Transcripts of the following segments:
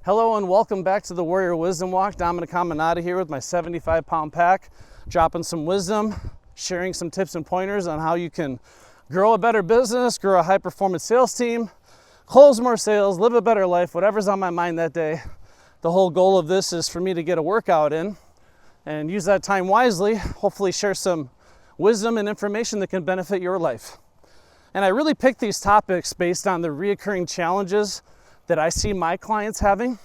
Hello and welcome back to the Warrior Wisdom Walk. Dominic Caminata here with my 75-pound pack, dropping some wisdom, sharing some tips and pointers on how you can grow a better business, grow a high-performance sales team, close more sales, live a better life, whatever's on my mind that day. The whole goal of this is for me to get a workout in and use that time wisely, hopefully share some wisdom and information that can benefit your life. And I really picked these topics based on the reoccurring challenges that I see my clients having,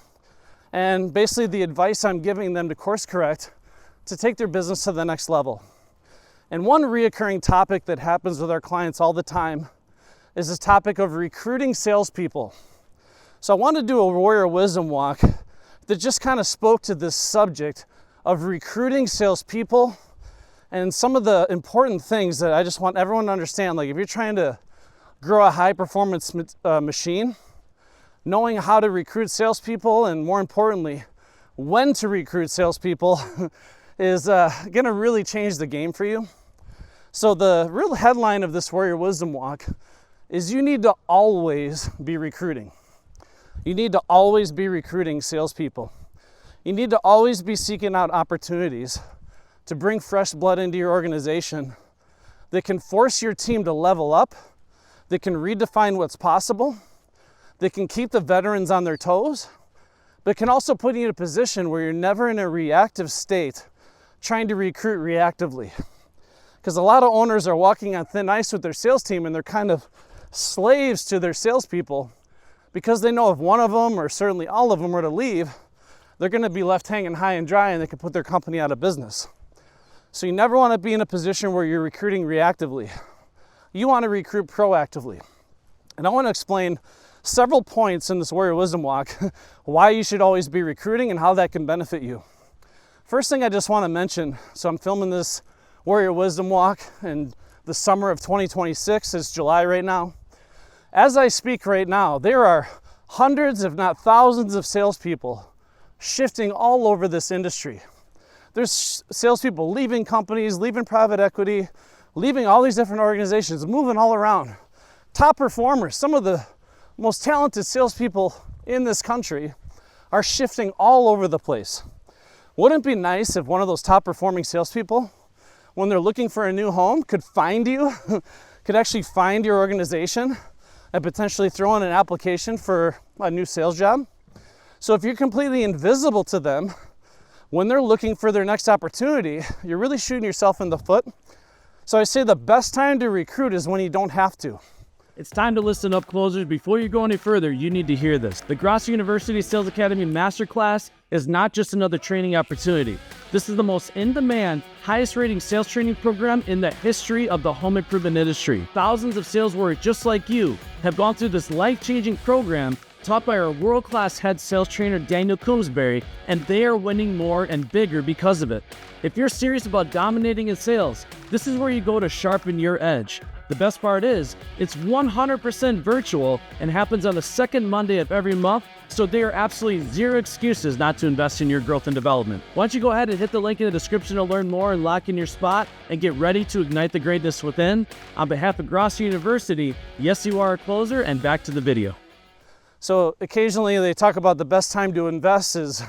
and basically the advice I'm giving them to course correct to take their business to the next level. And one reoccurring topic that happens with our clients all the time is this topic of recruiting salespeople. So I want to do a Warrior Wisdom Walk that just kind of spoke to this subject of recruiting salespeople and some of the important things that I just want everyone to understand. Like if you're trying to grow a high performance machine, knowing how to recruit salespeople and more importantly, when to recruit salespeople is gonna really change the game for you. So the real headline of this Warrior Wisdom Walk is you need to always be recruiting. You need to always be recruiting salespeople. You need to always be seeking out opportunities to bring fresh blood into your organization that can force your team to level up, that can redefine what's possible, that can keep the veterans on their toes, but can also put you in a position where you're never in a reactive state trying to recruit reactively. Because a lot of owners are walking on thin ice with their sales team and they're kind of slaves to their salespeople because they know if one of them or certainly all of them were to leave, they're going to be left hanging high and dry and they could put their company out of business. So you never want to be in a position where you're recruiting reactively. You want to recruit proactively. And I want to explain several points in this Warrior Wisdom Walk why you should always be recruiting and how that can benefit you. First thing I just want to mention, so I'm filming this Warrior Wisdom Walk in the summer of 2026, it's July right now. As I speak right now, there are hundreds if not thousands of salespeople shifting all over this industry. There's salespeople leaving companies, leaving private equity, leaving all these different organizations, moving all around. Top performers, some of the most talented salespeople in this country are shifting all over the place. Wouldn't it be nice if one of those top performing salespeople, when they're looking for a new home, could find you, could actually find your organization and potentially throw in an application for a new sales job? So if you're completely invisible to them, when they're looking for their next opportunity, you're really shooting yourself in the foot. So I say the best time to recruit is when you don't have to. It's time to listen up, closers. Before you go any further, you need to hear this. The Grosso University Sales Academy Masterclass is not just another training opportunity. This is the most in-demand, highest-rating sales training program in the history of the home improvement industry. Thousands of sales warriors just like you have gone through this life-changing program taught by our world-class head sales trainer, Daniel Coombsbury, and they are winning more and bigger because of it. If you're serious about dominating in sales, this is where you go to sharpen your edge. The best part is, it's 100% virtual and happens on the second Monday of every month, so there are absolutely zero excuses not to invest in your growth and development. Why don't you go ahead and hit the link in the description to learn more and lock in your spot and get ready to ignite the greatness within. On behalf of Grosso University, yes, you are a closer, and back to the video. So occasionally they talk about the best time to invest is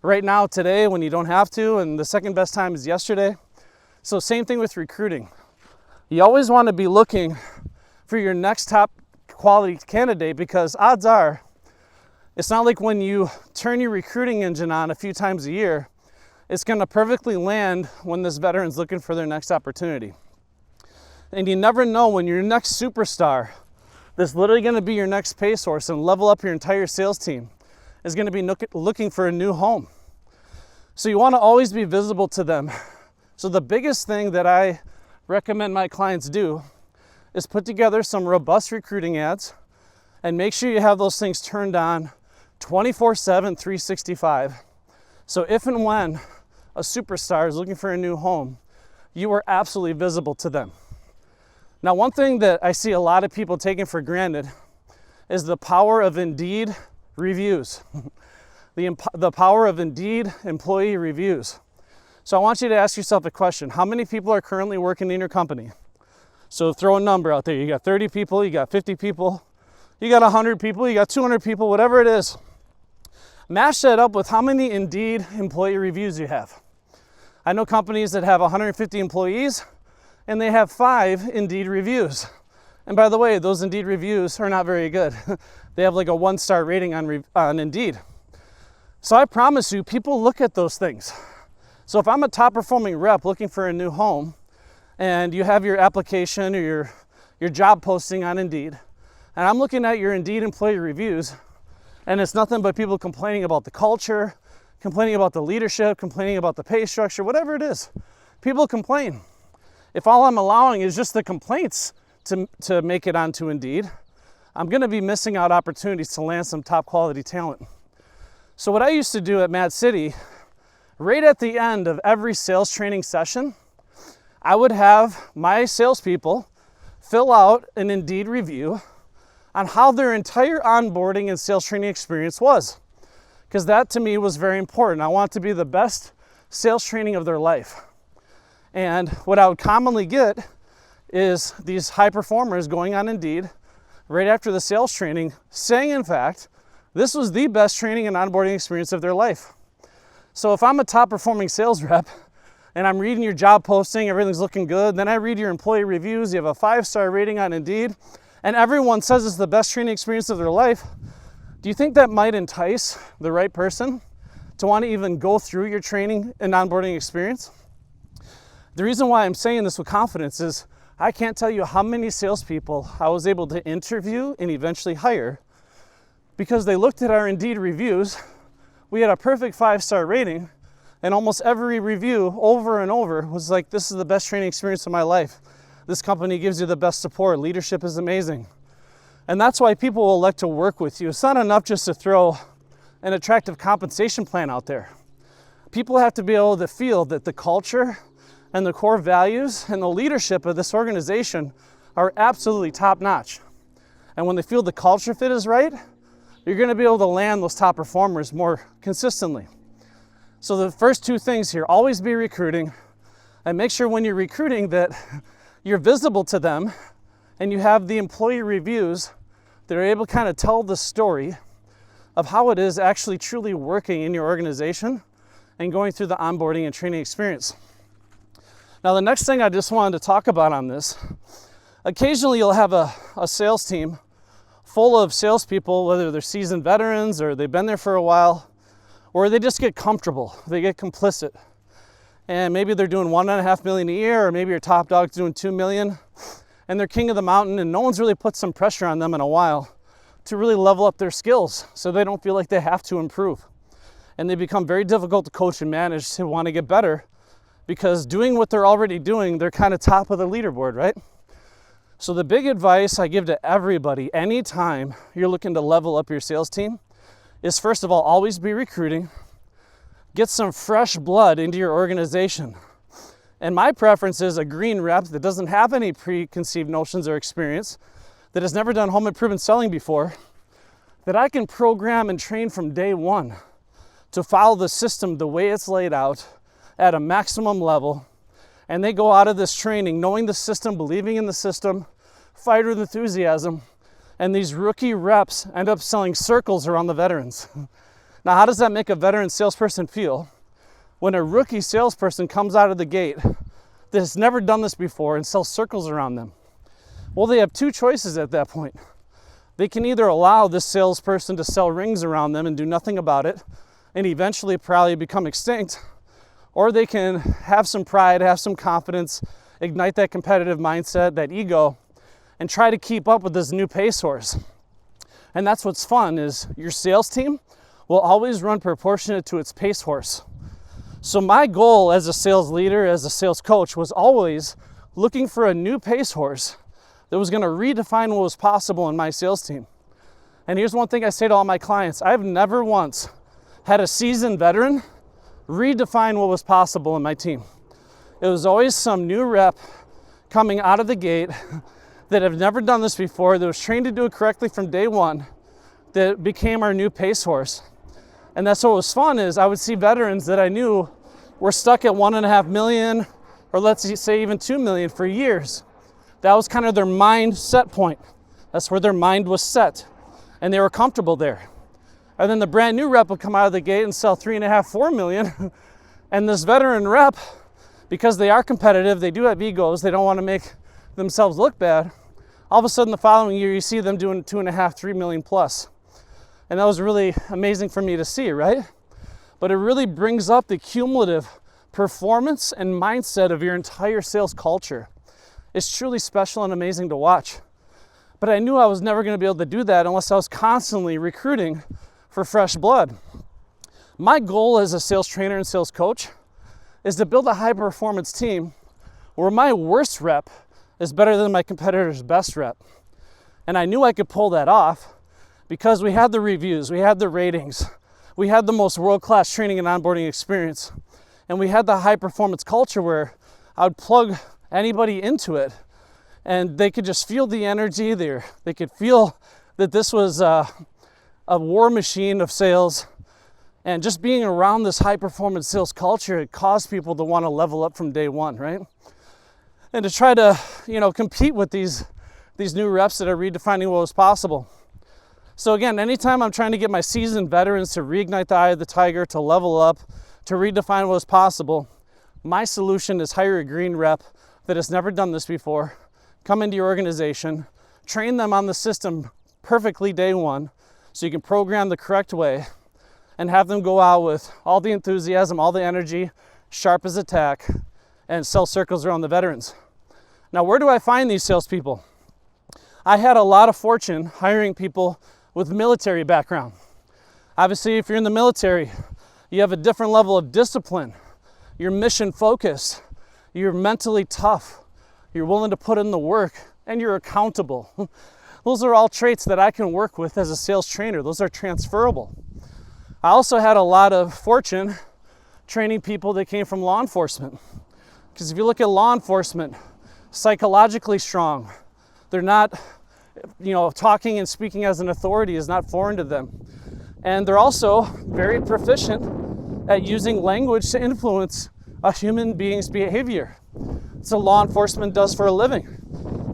right now, today, when you don't have to, and the second best time is yesterday. So same thing with recruiting. You always want to be looking for your next top quality candidate because odds are, it's not like when you turn your recruiting engine on a few times a year, it's going to perfectly land when this veteran's looking for their next opportunity. And you never know when your next superstar, that's literally going to be your next pay source and level up your entire sales team, is going to be looking for a new home. So you want to always be visible to them. So the biggest thing that I recommend my clients do is put together some robust recruiting ads and make sure you have those things turned on 24/7, 365. So if and when a superstar is looking for a new home, you are absolutely visible to them. Now, one thing that I see a lot of people taking for granted is the power of Indeed reviews. The power of Indeed employee reviews. So I want you to ask yourself a question. How many people are currently working in your company? So throw a number out there. You got 30 people, you got 50 people, you got 100 people, you got 200 people, whatever it is. Match that up with how many Indeed employee reviews you have. I know companies that have 150 employees and they have 5 Indeed reviews. And by the way, those Indeed reviews are not very good. They have like a 1-star rating on Indeed. So I promise you, people look at those things. So if I'm a top performing rep looking for a new home and you have your application or your job posting on Indeed, and I'm looking at your Indeed employee reviews, and it's nothing but people complaining about the culture, complaining about the leadership, complaining about the pay structure, whatever it is. People complain. If all I'm allowing is just the complaints to make it onto Indeed, I'm gonna be missing out opportunities to land some top quality talent. So what I used to do at Mad City, right at the end of every sales training session, I would have my salespeople fill out an Indeed review on how their entire onboarding and sales training experience was. Because that to me was very important. I want it to be the best sales training of their life. And what I would commonly get is these high performers going on Indeed right after the sales training saying, in fact, this was the best training and onboarding experience of their life. So if I'm a top performing sales rep and I'm reading your job posting, everything's looking good, then I read your employee reviews, you have a 5-star rating on Indeed, and everyone says it's the best training experience of their life, do you think that might entice the right person to want to even go through your training and onboarding experience? The reason why I'm saying this with confidence is I can't tell you how many salespeople I was able to interview and eventually hire because they looked at our Indeed reviews. We had a perfect 5-star rating, and almost every review over and over was like, this is the best training experience of my life. This company gives you the best support. Leadership is amazing. And that's why people will elect to work with you. It's not enough just to throw an attractive compensation plan out there. People have to be able to feel that the culture and the core values and the leadership of this organization are absolutely top notch. And when they feel the culture fit is right, you're gonna be able to land those top performers more consistently. So the first 2 things here, always be recruiting, and make sure when you're recruiting that you're visible to them and you have the employee reviews that are able to kind of tell the story of how it is actually truly working in your organization and going through the onboarding and training experience. Now, the next thing I just wanted to talk about on this, occasionally you'll have a sales team full of salespeople, whether they're seasoned veterans or they've been there for a while, or they just get comfortable, they get complicit. And maybe they're doing $1.5 million a year, or maybe your top dog's doing $2 million, and they're king of the mountain, and no one's really put some pressure on them in a while to really level up their skills so they don't feel like they have to improve. And they become very difficult to coach and manage to want to get better because doing what they're already doing, they're kind of top of the leaderboard, right? So the big advice I give to everybody anytime you're looking to level up your sales team is, first of all, always be recruiting. Get some fresh blood into your organization. And my preference is a green rep that doesn't have any preconceived notions or experience, that has never done home improvement selling before, that I can program and train from day one to follow the system the way it's laid out at a maximum level. And they go out of this training knowing the system, believing in the system, fighter with enthusiasm, and these rookie reps end up selling circles around the veterans. Now, how does that make a veteran salesperson feel when a rookie salesperson comes out of the gate that has never done this before and sells circles around them? Well, they have 2 choices at that point. They can either allow this salesperson to sell rings around them and do nothing about it and eventually probably become extinct, or they can have some pride, have some confidence, ignite that competitive mindset, that ego, and try to keep up with this new pace horse. And that's what's fun, is your sales team will always run proportionate to its pace horse. So my goal as a sales leader, as a sales coach, was always looking for a new pace horse that was going to redefine what was possible in my sales team. And here's one thing I say to all my clients. I've never once had a seasoned veteran redefine what was possible in my team. It was always some new rep coming out of the gate that have never done this before, that was trained to do it correctly from day one, that became our new pace horse. And that's what was fun, is I would see veterans that I knew were stuck at $1.5 million, or let's say even $2 million for years. That was kind of their mind set point. That's where their mind was set, and they were comfortable there. And then the brand new rep would come out of the gate and sell 3.5, 4 million. And this veteran rep, because they are competitive, they do have egos, they don't want to make themselves look bad. All of a sudden the following year, you see them doing 2.5, 3 million plus. And that was really amazing for me to see, right? But it really brings up the cumulative performance and mindset of your entire sales culture. It's truly special and amazing to watch. But I knew I was never going to be able to do that unless I was constantly recruiting for fresh blood. My goal as a sales trainer and sales coach is to build a high performance team where my worst rep is better than my competitor's best rep. And I knew I could pull that off because we had the reviews, we had the ratings, we had the most world-class training and onboarding experience, and we had the high performance culture where I would plug anybody into it and they could just feel the energy there. They could feel that this was a war machine of sales. And just being around this high performance sales culture, it caused people to want to level up from day one, right? And to try to, compete with these new reps that are redefining what was possible. So again, anytime I'm trying to get my seasoned veterans to reignite the eye of the tiger, to level up, to redefine what was possible, my solution is hire a green rep that has never done this before, come into your organization, train them on the system perfectly day one, so you can program the correct way, and have them go out with all the enthusiasm, all the energy, sharp as a tack, and sell circles around the veterans. Now, where do I find these salespeople? I had a lot of fortune hiring people with military background. Obviously, if you're in the military, you have a different level of discipline. You're mission focused. You're mentally tough. You're willing to put in the work, and you're accountable. Those are all traits that I can work with as a sales trainer. Those are transferable. I also had a lot of fortune training people that came from law enforcement. Because if you look at law enforcement, psychologically strong, they're not, talking and speaking as an authority is not foreign to them. And they're also very proficient at using language to influence a human being's behavior. It's what law enforcement does for a living.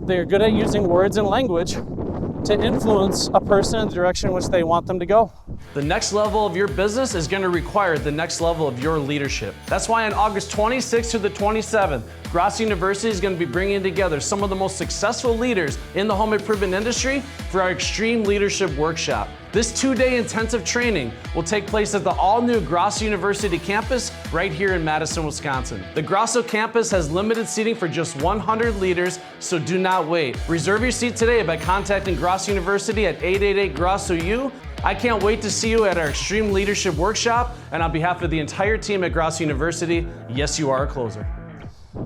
They're good at using words and language to influence a person in the direction in which they want them to go. The next level of your business is going to require the next level of your leadership. That's why on August 26th to the 27th, Grosso University is going to be bringing together some of the most successful leaders in the home improvement industry for our Extreme Leadership Workshop. This 2-day intensive training will take place at the all-new Grosso University campus right here in Madison, Wisconsin. The Grosso campus has limited seating for just 100 leaders, so do not wait. Reserve your seat today by contacting Grosso University at 888-GROSSO-U. I can't wait to see you at our Extreme Leadership Workshop, and on behalf of the entire team at Grosso University, yes, you are a closer.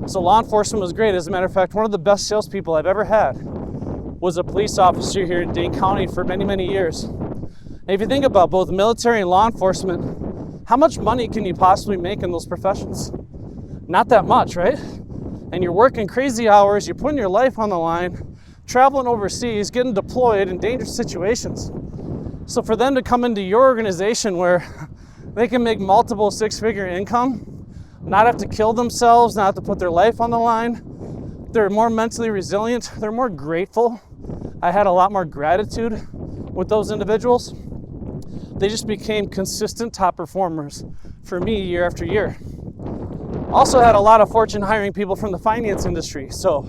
So law enforcement was great. As a matter of fact, one of the best salespeople I've ever had was a police officer here in Dane County for many, many years. And if you think about both military and law enforcement, how much money can you possibly make in those professions? Not that much, right? And you're working crazy hours, you're putting your life on the line, traveling overseas, getting deployed in dangerous situations. So for them to come into your organization where they can make multiple six-figure income, not have to kill themselves, not have to put their life on the line, they're more mentally resilient, they're more grateful. I had a lot more gratitude with those individuals. They just became consistent top performers for me year after year. Also had a lot of fortune hiring people from the finance industry. So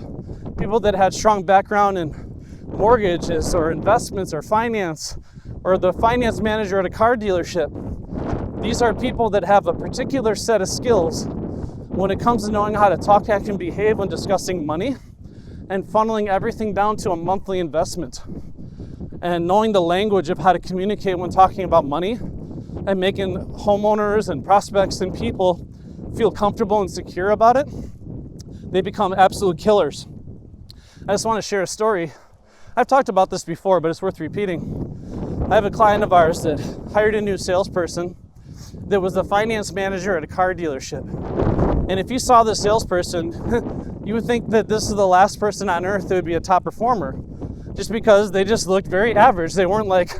people that had strong background in mortgages or investments or finance, or the finance manager at a car dealership. These are people that have a particular set of skills when it comes to knowing how to talk, act, and behave when discussing money and funneling everything down to a monthly investment. And knowing the language of how to communicate when talking about money and making homeowners and prospects and people feel comfortable and secure about it, they become absolute killers. I just want to share a story. I've talked about this before, but it's worth repeating. I have a client of ours that hired a new salesperson that was the finance manager at a car dealership. And if you saw this salesperson, you would think that this is the last person on earth that would be a top performer, just because they just looked very average. They weren't like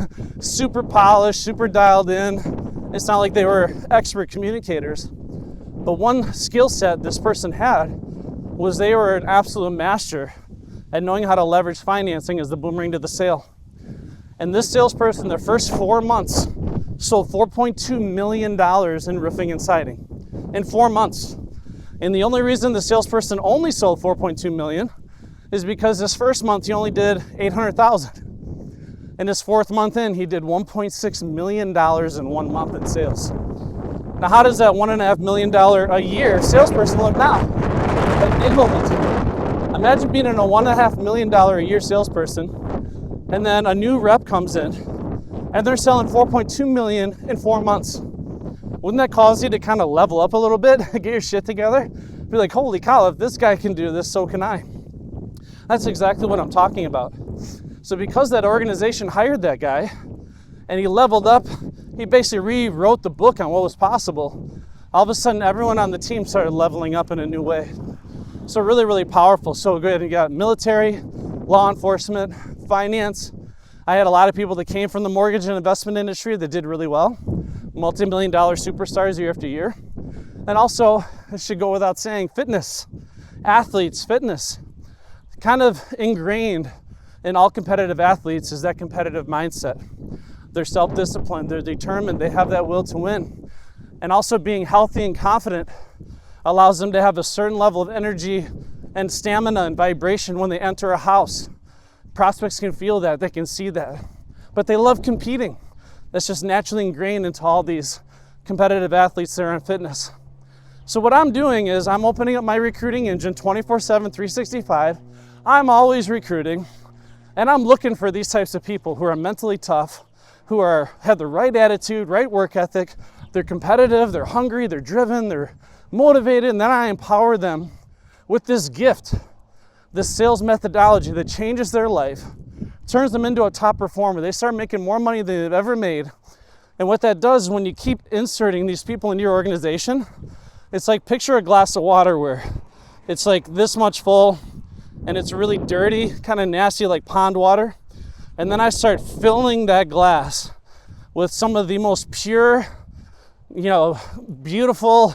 super polished, super dialed in. It's not like they were expert communicators. But one skill set this person had was they were an absolute master at knowing how to leverage financing as the boomerang to the sale. And this salesperson, their first 4 months sold $4.2 million in roofing and siding in 4 months. And the only reason the salesperson only sold $4.2 million is because this first month he only did $800,000. And his fourth month in, he did $1.6 million in 1 month in sales. Now, how does that $1.5 million a year salesperson look now? Imagine being in a $1.5 million a year salesperson, and then a new rep comes in, and they're selling $4.2 million in 4 months. Wouldn't that cause you to kind of level up a little bit, get your shit together? Be like, holy cow, if this guy can do this, so can I. That's exactly what I'm talking about. So because that organization hired that guy, and he leveled up, he basically rewrote the book on what was possible. All of a sudden, everyone on the team started leveling up in a new way. So really, really powerful. So good. You got military, law enforcement, finance. I had a lot of people that came from the mortgage and investment industry that did really well. Multi-million-dollar superstars year after year. And also, it should go without saying, fitness. Athletes, fitness. Kind of ingrained in all competitive athletes is that competitive mindset. They're self-disciplined, they're determined, they have that will to win. And also being healthy and confident allows them to have a certain level of energy and stamina and vibration when they enter a house. Prospects can feel that, they can see that. But they love competing. That's just naturally ingrained into all these competitive athletes that are in fitness. So what I'm doing is I'm opening up my recruiting engine 24/7, 365. I'm always recruiting, and I'm looking for these types of people who are mentally tough, who have the right attitude, right work ethic, they're competitive, they're hungry, they're driven, they're motivated, and then I empower them with this gift, this sales methodology that changes their life, turns them into a top performer. They start making more money than they've ever made. And what that does, when you keep inserting these people into your organization, it's like picture a glass of water where it's like this much full and it's really dirty, kind of nasty like pond water. And then I start filling that glass with some of the most pure, beautiful,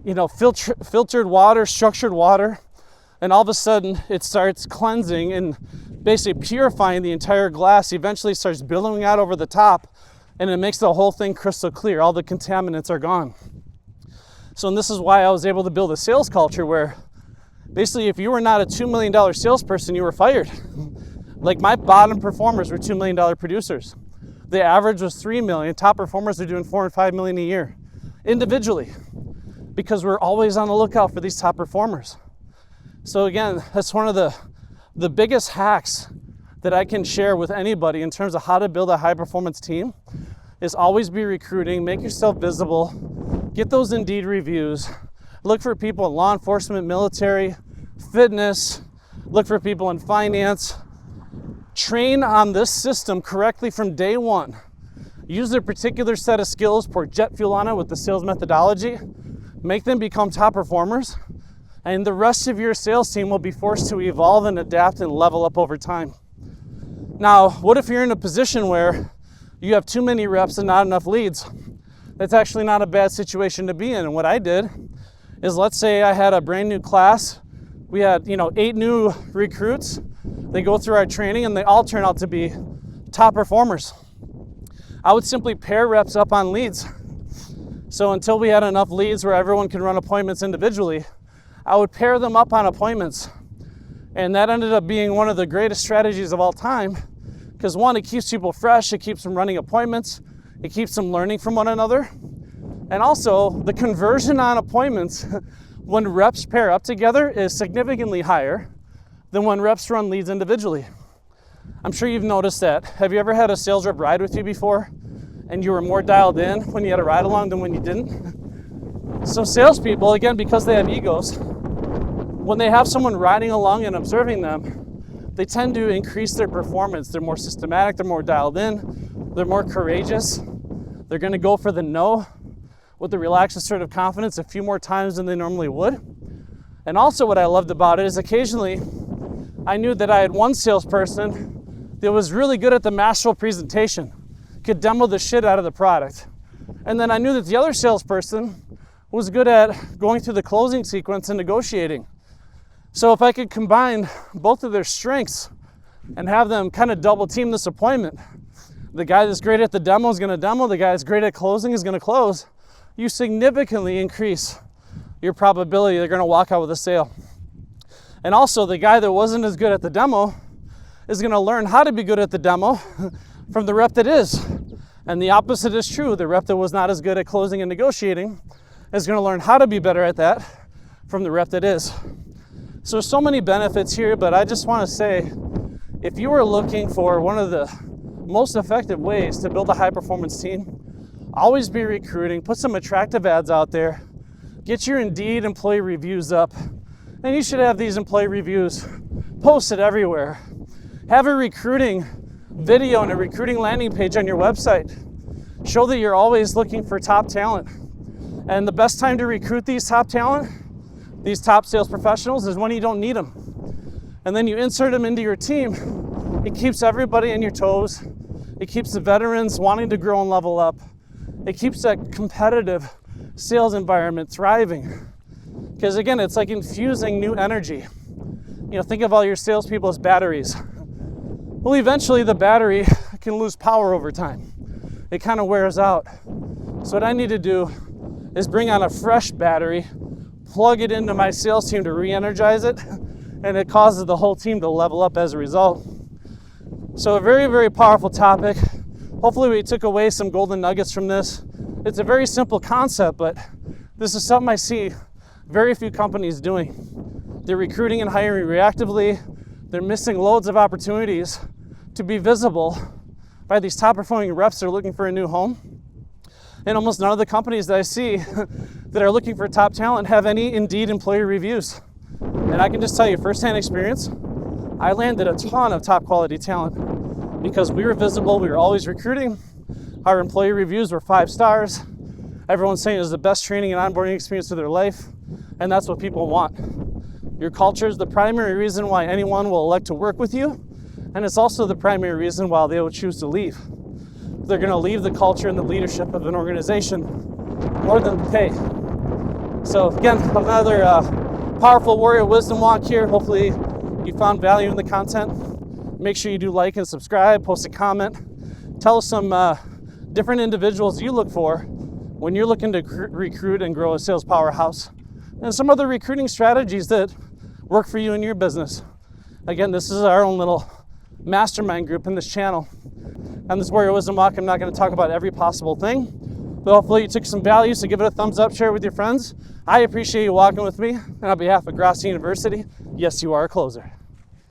filtered water, structured water. And all of a sudden it starts cleansing and basically purifying the entire glass. Eventually starts billowing out over the top, and it makes the whole thing crystal clear. All the contaminants are gone. So, and this is why I was able to build a sales culture where basically if you were not a $2 million salesperson, you were fired. Like my bottom performers were $2 million producers. The average was $3 million. Top performers are doing $4 and $5 million a year individually, because we're always on the lookout for these top performers. So again, that's one of the biggest hacks that I can share with anybody in terms of how to build a high performance team is always be recruiting, make yourself visible, get those Indeed reviews, look for people in law enforcement, military, fitness, look for people in finance, train on this system correctly from day one. Use their particular set of skills, pour jet fuel on it with the sales methodology, make them become top performers, and the rest of your sales team will be forced to evolve and adapt and level up over time. Now, what if you're in a position where you have too many reps and not enough leads? That's actually not a bad situation to be in. And what I did is, let's say I had a brand new class. We had, 8 new recruits. They go through our training and they all turn out to be top performers. I would simply pair reps up on leads. So until we had enough leads where everyone could run appointments individually, I would pair them up on appointments. And that ended up being one of the greatest strategies of all time, because one, it keeps people fresh, it keeps them running appointments, it keeps them learning from one another. And also, the conversion on appointments when reps pair up together is significantly higher than when reps run leads individually. I'm sure you've noticed that. Have you ever had a sales rep ride with you before and you were more dialed in when you had a ride along than when you didn't? So salespeople, again, because they have egos, when they have someone riding along and observing them, they tend to increase their performance. They're more systematic, they're more dialed in, they're more courageous. They're gonna go for the no with a relaxed, assertive confidence a few more times than they normally would. And also what I loved about it is occasionally I knew that I had one salesperson that was really good at the masterful presentation, could demo the shit out of the product. And then I knew that the other salesperson was good at going through the closing sequence and negotiating. So if I could combine both of their strengths and have them kind of double team this appointment, The guy that's great at the demo is going to demo. The guy that's great at closing is going to close. You significantly increase your probability they're going to walk out with a sale. And also, the guy that wasn't as good at the demo is going to learn how to be good at the demo from the rep that is. And the opposite is true. The rep that was not as good at closing and negotiating is going to learn how to be better at that from the rep that is. So there's so many benefits here, but I just want to say, if you are looking for one of the most effective ways to build a high performance team, always be recruiting, put some attractive ads out there, get your Indeed employee reviews up, and you should have these employee reviews posted everywhere. Have a recruiting video and a recruiting landing page on your website. Show that you're always looking for top talent. And the best time to recruit these top talent, these top sales professionals, is when you don't need them. And then you insert them into your team. It keeps everybody on your toes. It keeps the veterans wanting to grow and level up. It keeps that competitive sales environment thriving. Because again, it's like infusing new energy. You know, think of all your salespeople as batteries. Well, eventually the battery can lose power over time. It kind of wears out. So what I need to do is bring on a fresh battery, plug it into my sales team to re-energize it, and it causes the whole team to level up as a result. So a very, very powerful topic. Hopefully we took away some golden nuggets from this. It's a very simple concept, but this is something I see very few companies doing. They're recruiting and hiring reactively. They're missing loads of opportunities to be visible by these top performing reps that are looking for a new home. And almost none of the companies that I see that are looking for top talent have any Indeed employee reviews. And I can just tell you firsthand experience, I landed a ton of top quality talent because we were visible, we were always recruiting. Our employee reviews were 5 stars. Everyone's saying it was the best training and onboarding experience of their life, and that's what people want. Your culture is the primary reason why anyone will elect to work with you, and it's also the primary reason why they will choose to leave. They're going to leave the culture and the leadership of an organization more than the pay. So again, another powerful warrior wisdom walk here. Hopefully you found value in the content. Make sure you do like and subscribe, post a comment. Tell us some different individuals you look for when you're looking to recruit and grow a sales powerhouse, and some other recruiting strategies that work for you in your business. Again, this is our own little mastermind group in this channel. On this Warrior Wisdom Walk, I'm not going to talk about every possible thing, but hopefully you took some value, so give it a thumbs up, share it with your friends. I appreciate you walking with me, and on behalf of Grosso University, yes, you are a closer.